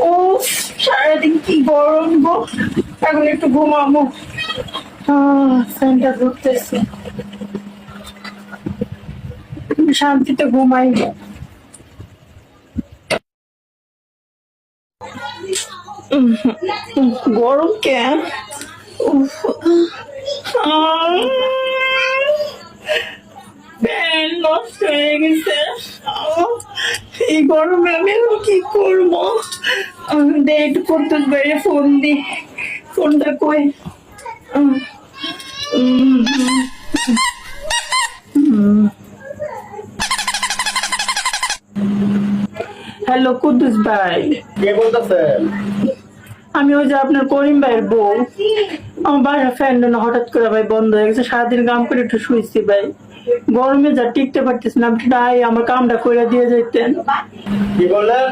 ও সারাদিন কি গরম গো, এখন একটু ঘুমাবো। ফ্যানটা ঘুরতেছে, শান্তিতে ঘুমাই। গরম কেন? ফ্যান নষ্ট হয়ে গেছে। এই গরমে আমি এখন কি করবো? একটু করতে বাইরে ফোন দি, ফোনটা কই? হ্যালো কুদ্দুস ভাই, কে বলতেছেন? আমি ওই যে আপনার করিম ভাইয়ের বউ। আমার বাসার ফ্যানটা না হঠাৎ করে ভাই বন্ধ হয়ে গেছে, সারাদিন কাম করে একটু শুয়েছি ভাই, গরমে যা টিকতে পারতেছি না। আপনি আমার কামটা করে দিয়ে যেতেন। কি বললেন?